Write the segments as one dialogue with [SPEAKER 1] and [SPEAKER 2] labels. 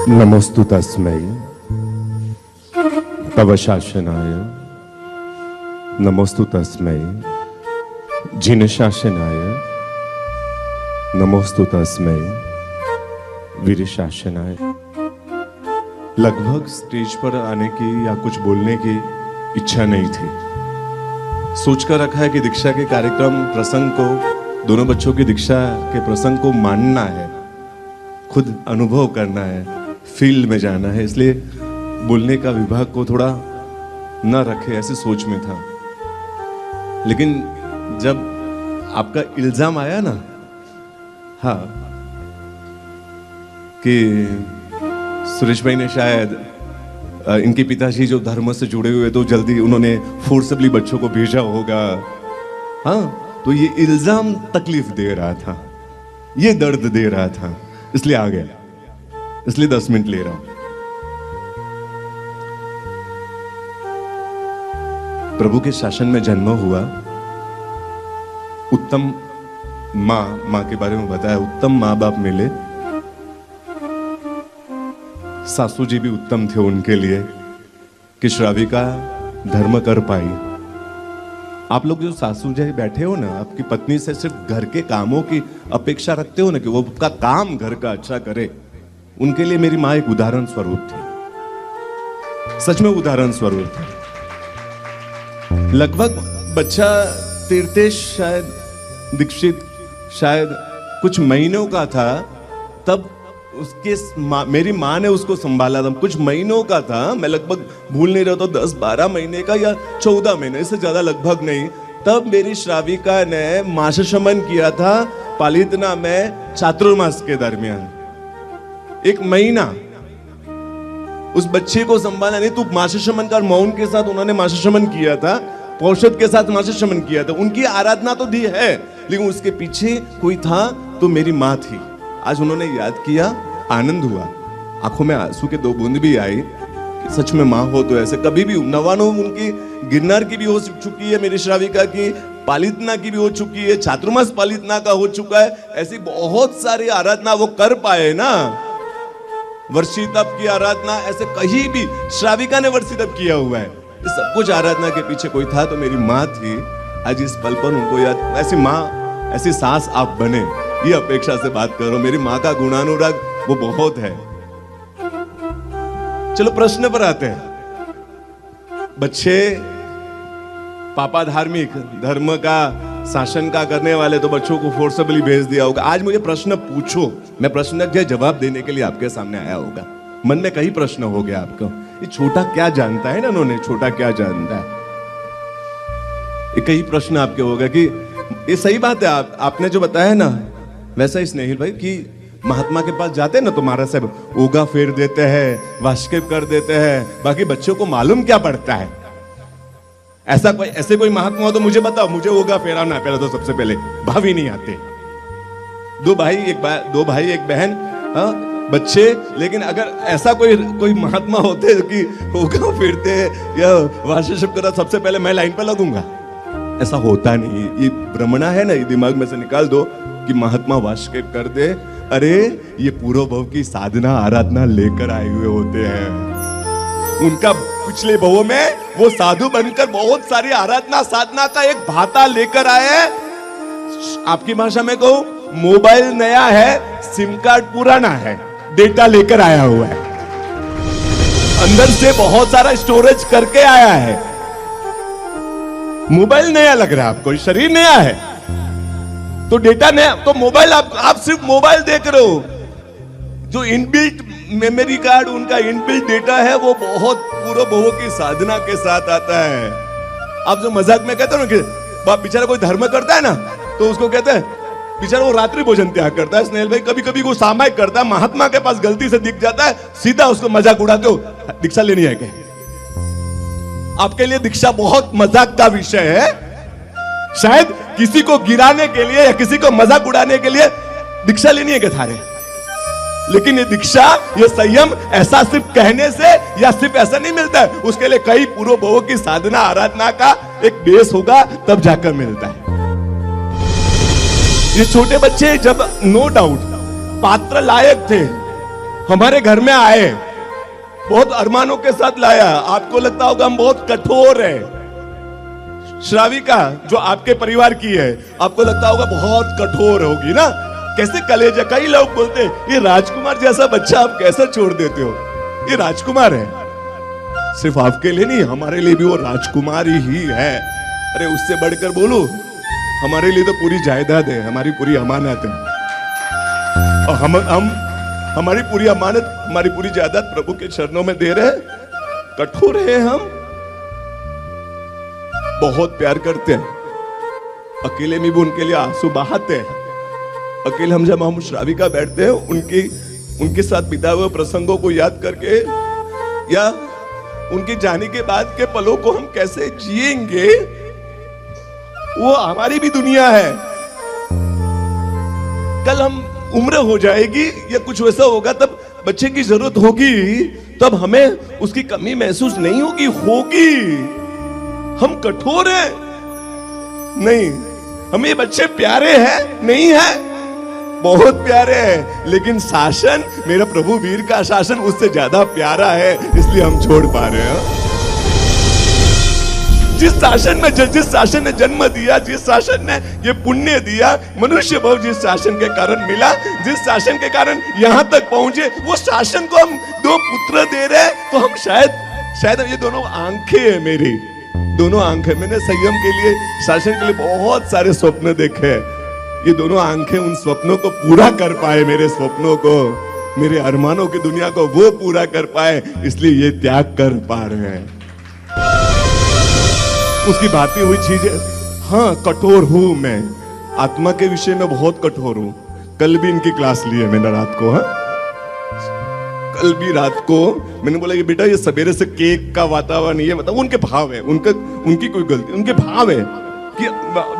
[SPEAKER 1] नमोस्तु तस्मै तव शासनाय, नमोस्तु तस्मै जिन शासनाय, नमोस्तु तस्मै वीर शासनाय। लगभग स्टेज पर आने की या कुछ बोलने की इच्छा नहीं थी। सोचकर रखा है कि दीक्षा के कार्यक्रम प्रसंग को, दोनों बच्चों की दीक्षा के प्रसंग को मानना है, खुद अनुभव करना है, फील्ड में जाना है, इसलिए बोलने का विभाग को थोड़ा न रखे, ऐसी सोच में था। लेकिन जब आपका इल्जाम आया ना, हाँ, कि सुरेश भाई ने शायद इनके पिताजी जो धर्म से जुड़े हुए तो जल्दी उन्होंने फोर्सबली बच्चों को भेजा होगा, हाँ, तो ये इल्जाम तकलीफ दे रहा था, ये दर्द दे रहा था, इसलिए आ गया, इसलिए 10 मिनट ले रहा हूं। प्रभु के शासन में जन्म हुआ, उत्तम माँ के बारे में बताया, उत्तम माँ बाप मिले, सासू जी भी उत्तम थे उनके लिए कि श्राविका धर्म कर पाई। आप लोग जो सासू जी बैठे हो ना, आपकी पत्नी से सिर्फ घर के कामों की अपेक्षा रखते हो ना कि वो का काम घर का अच्छा करे, उनके लिए मेरी माँ एक उदाहरण स्वरूप थी, सच में उदाहरण स्वरूप थी। लगभग बच्चा तीर्थेश शायद दीक्षित शायद कुछ महीनों का था, तब उसके मेरी माँ ने उसको संभाला था, कुछ महीनों का था, मैं लगभग भूल नहीं रहा तो 10-12 महीने का या 14 महीने से ज्यादा लगभग नहीं। तब मेरी श्राविका ने मासशमन किया था पालितना में चातुर्मास के दरमियान, 1 महीना उस बच्चे को संभाला नहीं। तो मासशमन का मौन के साथ उन्होंने मासशमन किया था, पौषध के साथ मासशमन किया था। उनकी आराधना तो दी है, लेकिन उसके पीछे कोई था तो मेरी माँ थी। आज उन्होंने याद किया, आनंद हुआ, आंखों में आंसू के 2 बूंद भी आई कि सच में माँ हो तो ऐसे कभी भी। नवानुव उनकी गिरनार की भी हो चुकी है, मेरी श्राविका की पालितना की भी हो चुकी है, चातुर्मास पालितना का हो चुका है, ऐसी बहुत सारी आराधना वो कर पाए ना। वर्षी तप की आराधना ऐसे कहीं भी श्राविका ने वर्षी तप किया हुआ है, इस सब कुछ आराधना के पीछे कोई था तो मेरी माँ थी। आज इस पल पर उनको याद, ऐसी माँ ऐसी सास आप बने, ये अपेक्षा से बात करो। मेरी माँ का गुणानुराग वो बहुत है। चलो प्रश्न पर आते हैं। बच्चे पापा धार्मिक धर्म का शासन का करने वाले तो बच्चों को फोर्सबली भेज दिया होगा। आज मुझे प्रश्न पूछो, मैं प्रश्न के जवाब देने के लिए आपके सामने आया होगा। मन में कई प्रश्न हो गया आपको, ये छोटा क्या जानता है ना, उन्होंने छोटा क्या जानता है, ये कई प्रश्न आपके होगा कि ये सही बात है। आपने जो बताया ना, वैसा ही स्नेहिल भाई कि महात्मा के पास जाते हैं ना तो महाराज साहब ओगा फेर देते हैं, वाष्केप कर देते हैं, बाकी बच्चों को मालूम क्या पड़ता है। ऐसे कोई महात्मा हो तो मुझे बताओ, मुझे ओगा फेराना है पहले तो, सबसे पहले भावी नहीं आते। 2 भाई एक बहन, बच्चे, लेकिन अगर ऐसा कोई महात्मा होते कि ओगा फेरते या वाष्केप करा, सबसे पहले मैं लाइन पर लगूंगा। ऐसा होता नहीं, ये भ्रमणा है ना, ये दिमाग में से निकाल दो कि महात्मा वाष्केप कर दे। अरे ये पूर्व भव की साधना आराधना लेकर आए हुए होते हैं। उनका पिछले भवों में वो साधु बनकर बहुत सारी आराधना साधना का एक भाता लेकर आए। आपकी भाषा में कहूं, मोबाइल नया है, सिम कार्ड पुराना है, डेटा लेकर आया हुआ है, अंदर से बहुत सारा स्टोरेज करके आया है। मोबाइल नया लग रहा है आपको, शरीर नया है तो डेटा नया, तो मोबाइल आप सिर्फ मोबाइल देख रहे हो, जो इनबिल्ट मेमोरी कार्ड उनका इनबिल्ट डेटा है वो बहुत पूर्व भवों की साधना के साथ आता है। आप जो मजाक में कहते हो ना कि बाप बेचारा कोई धर्म करता है ना तो उसको कहते हैं बेचारा वो रात्रि भोजन त्याग करता है। स्नेहिल भाई कभी कभी वो सामायिक करता है, महात्मा के पास गलती से दिख जाता है, सीधा उसको मजाक उड़ाते हो, दीक्षा लेनी है क्या? आपके लिए दीक्षा बहुत मजाक का विषय है, शायद किसी को गिराने के लिए या किसी को मजाक उड़ाने के लिए दीक्षा लेनी है क्या थारे? लेकिन ये दीक्षा, ये संयम ऐसा सिर्फ कहने से या सिर्फ ऐसा नहीं मिलता है, उसके लिए कई पूर्व भवों की साधना आराधना का एक बेस होगा, तब जाकर मिलता है। ये छोटे बच्चे जब नो डाउट पात्र लायक थे, हमारे घर में आए, बहुत अरमानों के साथ लाया। आपको लगता होगा हम बहुत कठोर है। श्राविका जो आपके परिवार की है, आपको लगता होगा बहुत कठोर होगी ना, कैसे कलेजा। कई लोग बोलते हैं ये राजकुमार जैसा बच्चा आप कैसे छोड़ देते हो, ये राजकुमार है। सिर्फ आपके लिए नहीं, हमारे लिए भी वो राजकुमारी ही है। अरे उससे बढ़कर बोलो, हमारे लिए तो पूरी जायदाद है, हमारी पूरी अमानत है। और हम हमारी पूरी अमानत, हमारी पूरी जायदाद प्रभु के चरणों में दे रहे हैं। कठोर है हम, बहुत प्यार करते हैं। अकेले में भी उनके लिए आंसू बहाते हैं। अकेले हम जब हम श्राविका बैठते हैं, उनके साथ बिताए हुए प्रसंगों को याद करके, या उनके जाने के बाद के पलों को हम कैसे जिएंगे, वो हमारी भी दुनिया है। कल हम उम्र हो जाएगी या कुछ वैसा होगा, तब बच्चे की जरूरत होगी, तब हमें उसकी कमी महसूस नहीं होगी। हम कठोर हैं नहीं, हमें बच्चे प्यारे हैं नहीं है, बहुत प्यारे हैं, लेकिन शासन, मेरा प्रभु वीर का शासन उससे ज्यादा प्यारा है, इसलिए हम छोड़ पा रहे हैं। जिस शासन ने जन्म दिया, जिस शासन ने ये पुण्य दिया, मनुष्य भाव जिस शासन के कारण मिला, जिस शासन के कारण यहां तक पहुंचे, वो शासन को हम दो पुत्र दे रहे हैं। तो हम शायद ये दोनों आंखें है मेरी, दोनों आंखें, मैंने संयम के लिए, शासन के लिए बहुत सारे स्वप्न देखे हैं। ये दोनों आंखें उन स्वप्नों को पूरा कर पाए, मेरे स्वप्नों को, मेरे अरमानों की दुनिया को वो पूरा कर पाए, इसलिए ये त्याग कर पा रहे हैं। उसकी बातें हुई चीजें, हाँ कठोर हूं मैं, आत्मा के विषय में बहुत कठोर हूं। कल भी इनकी क्लास ली है मैंने रात को, हाँ कल भी रात को मैंने बोला कि बेटा ये सवेरे से केक का वातावरण, ये मतलब उनके भाव है, उनकी कोई गलती, उनके भाव है कि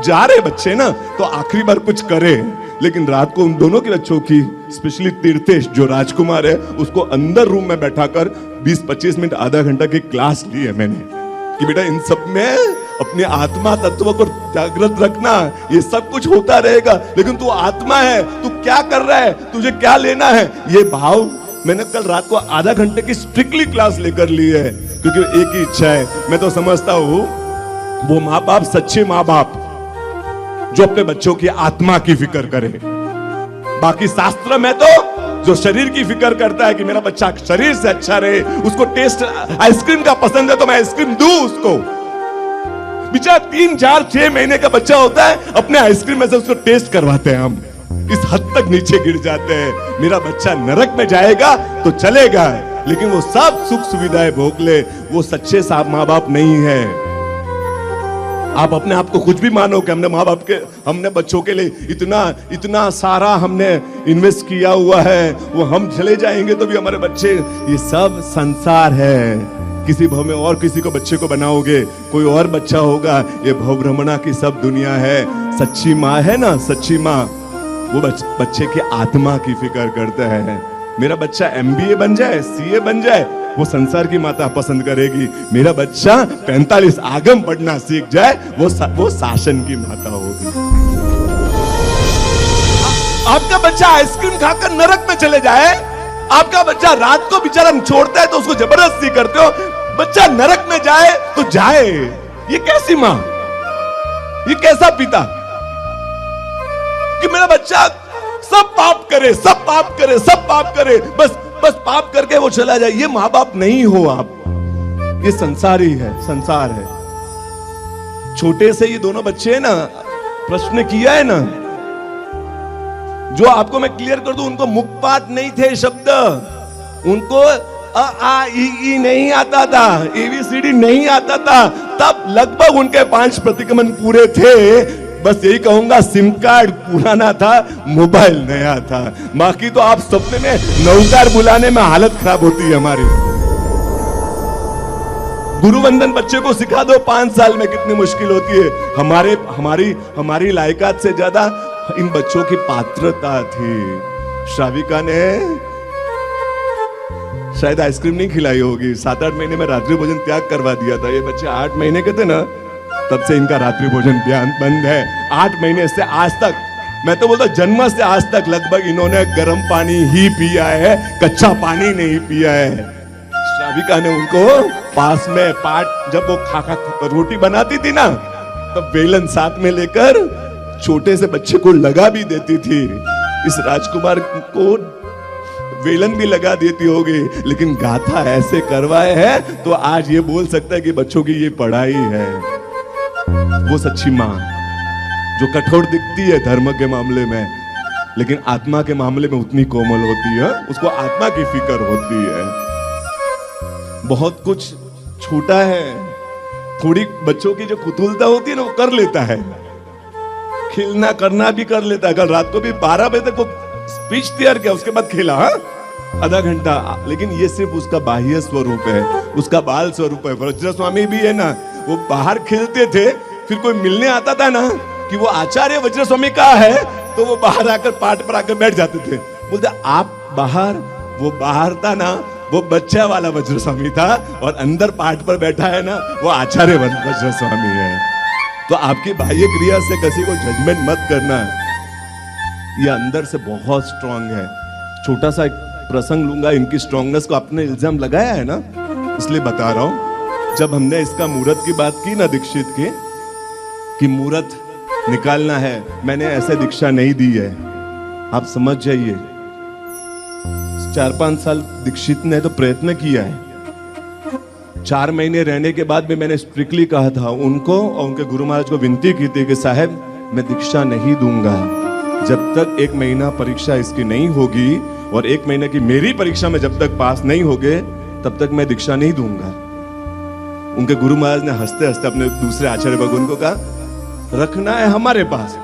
[SPEAKER 1] जा रहे बच्चे ना तो आखिरी बार कुछ करे। लेकिन रात को उन दोनों के बच्चों की, स्पेशली तीर्थेश जो राजकुमार है, उसको अंदर रूम में बैठाकर 20-25 मिनट आधा घंटा की क्लास ली है मैंने, कि बेटा इन सब में अपने आत्मा तत्व को जागृत रखना। ये सब कुछ होता रहेगा, लेकिन तू आत्मा है, तू क्या कर रहा है, तुझे क्या लेना है, ये भाव मैंने कल रात को आधा घंटे की स्ट्रिक्टली क्लास लेकर ली है। क्योंकि एक ही इच्छा है, मैं तो समझता हूं वो माँ बाप, सच्चे माँ बाप जो अपने बच्चों की आत्मा की फिक्र करे। बाकी शास्त्र में तो जो शरीर की फिक्र करता है कि मेरा बच्चा शरीर से अच्छा रहे, उसको टेस्ट आइसक्रीम का पसंद है तो मैं आइसक्रीम दूं उसको। बेचारा 3-4-6 महीने का बच्चा होता है, अपने आइसक्रीम में से उसको टेस्ट करवाते हैं हम, इस हद तक नीचे गिर जाते हैं। मेरा बच्चा नरक में जाएगा तो चलेगा, लेकिन वो सब सुख सुविधाएं भोग ले, वो सच्चे साहब माँ बाप नहीं है। आप अपने आप को कुछ भी मानो कि हमने माँ बाप के, हमने बच्चों के लिए इतना सारा हमने इन्वेस्ट किया हुआ है, वो हम चले जाएंगे तो भी हमारे बच्चे, ये सब संसार है। किसी भव में और किसी को बच्चे को बनाओगे, कोई और बच्चा होगा, ये भव भ्रमणा की सब दुनिया है। सच्ची माँ है ना, सच्ची माँ, वो बच्चे की आत्मा की फिक्र करता है। मेरा बच्चा MBA बन जाए, CA बन जाए, वो संसार की माता पसंद करेगी। मेरा बच्चा 45 आगम पढ़ना सीख जाए, वो शासन की माता होगी। आपका बच्चा आइसक्रीम खाकर नरक में चले जाए, आपका बच्चा रात को बेचारा छोड़ता है तो उसको जबरदस्ती करते हो, बच्चा नरक में जाए तो जाए। ये कैसी माँ, ये कैसा पिता कि मेरा बच्चा सब पाप करे, सब पाप करे, सब पाप करे, बस पाप करके वो चला जाए। ये माँ बाप नहीं हो आप, ये संसार ही है, संसार है। छोटे से ये दोनों बच्चे हैं ना, प्रश्न किया है ना, जो आपको मैं क्लियर कर दूं, उनको मुखपाठ नहीं थे शब्द, उनको अ आ इ ई नहीं आता था, ABCD नहीं आता था, तब लगभग उनके 5 प्रतिक्रमण पूरे थे। बस यही कहूंगा, सिम कार्ड पुराना था, मोबाइल नया था। बाकी तो आप सपने में नौकार बुलाने में हालत खराब होती है हमारी। गुरुवंदन बच्चे को सिखा दो 5 साल में, कितनी मुश्किल होती है। हमारी लायकात से ज्यादा इन बच्चों की पात्रता थी। श्राविका ने शायद आइसक्रीम नहीं खिलाई होगी, 7-8 महीने में रात्रि भोजन त्याग करवा दिया था। ये बच्चे 8 महीने के थे ना, तब से इनका रात्रि भोजन बंद है। 8 महीने से आज तक मैं तो बोलता जन्म से आज तक लगभग इन्होंने गर्म पानी ही पिया है, कच्चा पानी नहीं पिया है। श्राविका ने उनको पास में पाट, जब वो खा रोटी बनाती थी ना, तब वेलन साथ में लेकर छोटे से बच्चे को लगा भी देती थी। इस राजकुमार को वेलन भी लगा देती होगी, लेकिन गाथा ऐसे करवाए है तो आज ये बोल सकता है कि बच्चों की ये पढ़ाई है। वो सच्ची मां जो कठोर दिखती है धर्म के मामले में, लेकिन आत्मा के मामले में उतनी कोमल होती है, उसको आत्मा की फिक्र होती है। बहुत कुछ छोटा है, थोड़ी बच्चों की जो कुतूहलता होती है ना, वो कर लेता है, खेलना करना भी कर लेता है। कल रात को भी 12 बजे तक वो स्पीच तैयार किया, उसके बाद खेला आधा घंटा, लेकिन ये सिर्फ उसका बाह्य स्वरूप है, उसका बाल स्वरूप है। वज्र स्वामी भी है ना, वो बाहर खेलते थे, फिर कोई मिलने आता था ना कि वो आचार्य वज्र स्वामी का है, तो वो बाहर आकर पाठ पर आकर बैठ जाते थे। बोलते आप बाहर, वो बाहर था ना, वो बच्चा वाला वज्र स्वामी था, और अंदर पाठ पर बैठा है ना, वो आचार्य वज्र स्वामी है। तो आपकी बाह्य क्रिया से किसी को जजमेंट मत करना, ये अंदर से बहुत स्ट्रांग है। छोटा सा एक प्रसंग लूंगा, इनकी स्ट्रांगनेस को आपने इल्जाम लगाया है ना, इसलिए बता रहा हूं। जब हमने इसका मुहूर्त की बात की ना दीक्षित की, कि मुहूर्त निकालना है, मैंने ऐसे दीक्षा नहीं दी है, आप समझ जाइए। 4-5 साल दीक्षित ने तो प्रयत्न किया है। 4 महीने रहने के बाद भी मैंने स्ट्रिक्टली कहा था उनको और उनके गुरु महाराज को विनती की थी कि साहब मैं दीक्षा नहीं दूंगा जब तक 1 महीना परीक्षा इसकी नहीं होगी, और 1 महीने की मेरी परीक्षा में जब तक पास नहीं होगे तब तक मैं दीक्षा नहीं दूंगा। उनके गुरु महाराज ने हंसते हंसते अपने दूसरे आचार्य भगवान को कहा, रखना है हमारे पास,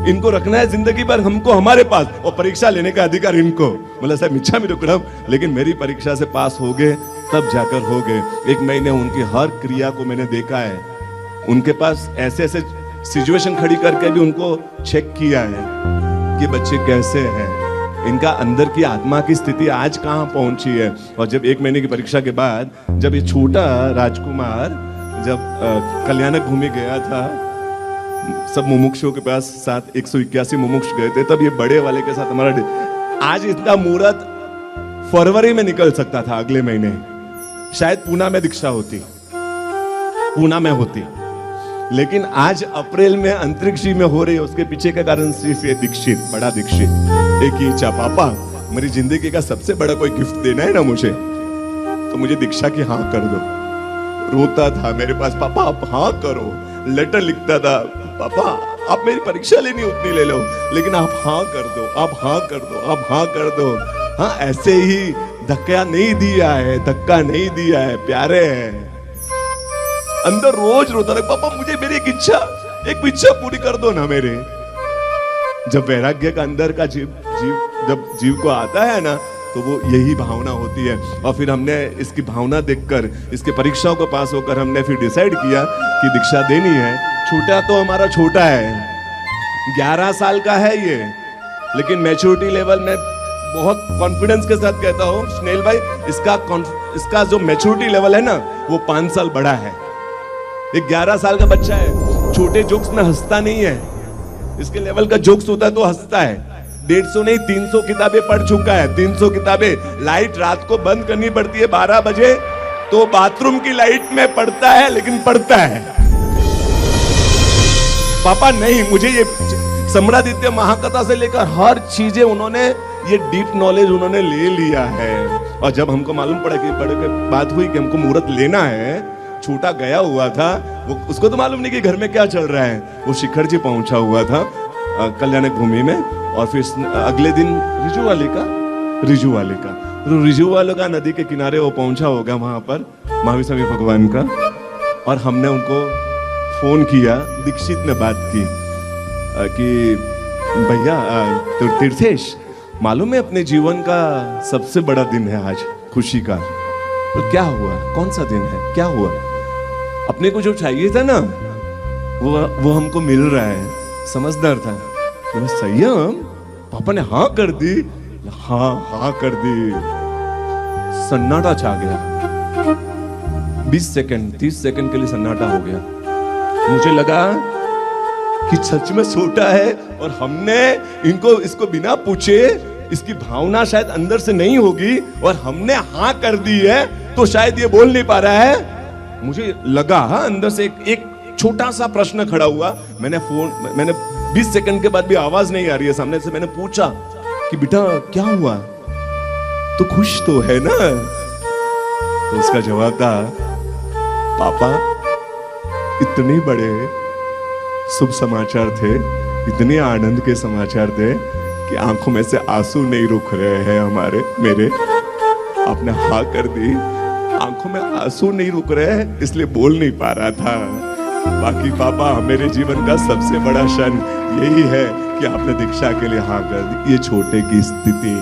[SPEAKER 1] इनको रखना है जिंदगी भर, हमको हमारे पास, और परीक्षा लेने का अधिकार इनको। बोला साहब मिच्छा भी रुकड़म, लेकिन मेरी परीक्षा से पास हो गए तब जाकर हो गए। 1 महीने उनकी हर क्रिया को मैंने देखा है, उनके पास ऐसे ऐसे सिचुएशन खड़ी करके भी उनको चेक किया है कि बच्चे कैसे हैं, इनका अंदर की आत्मा की स्थिति आज कहां पहुंची है। और जब 1 महीने की परीक्षा के बाद जब ये छोटा राजकुमार जब कल्याणक भूमि गया था, सब मुमुक्षुओं के पास, साथ 181 मुमुक्ष गए थे, तब ये बड़े वाले के साथ हमारा, आज इसका मुहूर्त फरवरी में निकल सकता था, अगले महीने शायद पूना में दीक्षा होती, पूना में होती, लेकिन आज अप्रैल में अंतरिक्षी में हो रही है। उसके पीछे का कारण सिर्फ ये दीक्षित, बड़ा दीक्षित एक ही इच्छा, पापा मेरी जिंदगी का सबसे बड़ा कोई गिफ्ट देना है ना मुझे, तो मुझे दीक्षा की हाँ कर दो। रोता था मेरे पास, पापा आप हाँ करो, लेटर लिखता था, पापा आप मेरी परीक्षा लेनी उतनी ले लो, लेकिन आप हाँ कर दो, आप हाँ कर दो, आप हाँ कर दो। हाँ ऐसे ही धक्का नहीं दिया है, धक्का नहीं दिया है, प्यारे हैं। अंदर रोज रोता था, पापा मुझे मेरी एक इच्छा पूरी कर दो ना मेरे। जब वैराग्य का अंदर का जब जीव को आता है ना, तो वो यही भावना होती है। और फिर हमने इसकी भावना देखकर, इसके परीक्षाओं को पास होकर हमने फिर डिसाइड किया कि दीक्षा देनी है। छोटा तो हमारा छोटा है, 11 साल का है ये, लेकिन मैच्योरिटी लेवल में बहुत कॉन्फिडेंस के साथ कहता हूँ स्नेल भाई, इसका जो मैच्योरिटी लेवल है ना, वो 5 साल बड़ा है। एक 11 साल का बच्चा है, छोटे जोक्स में हंसता नहीं है, इसके लेवल का जोक्स होता है तो हंसता है। 150 नहीं 300 किताबें पढ़ चुका है, 300 किताबें। लाइट रात को बंद करनी पड़ती है 12 बजे, तो बाथरूम की लाइट में पढ़ता है, लेकिन पढ़ता है। पापा नहीं, मुझे ये सम्रादित्य महाकथा से लेकर हर चीजें उन्होंने, ये डीप नॉलेज उन्होंने ले लिया है। और जब हमको मालूम पड़ा कि बड़े के बात हुई कि हमको मुहूर्त लेना है, छोटा गया हुआ था, वो उसको तो मालूम नहीं कि घर में क्या चल रहा है। वो शिखर जी पहुंचा हुआ था कल्याणक भूमि में, और फिर अगले दिन रिजू वाले का नदी के किनारे वो पहुंचा होगा, वहां पर महावीर स्वामी भगवान का। और हमने उनको फोन किया, दीक्षित ने बात की कि भैया तीर्थेश, मालूम है अपने जीवन का सबसे बड़ा दिन है आज, खुशी का। तो क्या हुआ, कौन सा दिन है, क्या हुआ? अपने को जो चाहिए था ना, वो हमको मिल रहा है। समझदार था, तो संयम। पापा ने हाँ कर दी, हाँ कर दी। सन्नाटा छा गया, 20 सेकंड 30 सेकंड के लिए सन्नाटा हो गया। मुझे लगा कि सच में छोटा है और हमने इसको बिना पूछे, इसकी भावना शायद अंदर से नहीं होगी और हमने हाँ कर दी है तो शायद ये बोल नहीं पा रहा है। मुझे लगा अंदर से एक छोटा सा प्रश्न खड़ा हुआ। मैंने 20 सेकंड के बाद भी आवाज नहीं आ रही है सामने से, मैंने पूछा कि बेटा क्या हुआ, तो खुश तो है ना? तो उसका जवाब था, पापा इतने बड़े शुभ समाचार थे, इतने आनंद के समाचार थे कि आंखों में से आंसू नहीं रुक रहे हैं मेरे। आपने हाँ कर दी, आंखों में आंसू नहीं रुक रहे हैं, इसलिए बोल नहीं पा रहा था। बाकी पापा मेरे जीवन का सबसे बड़ा क्षण यही है कि आपने दीक्षा के लिए हाँ कर दी। ये छोटे की स्थिति।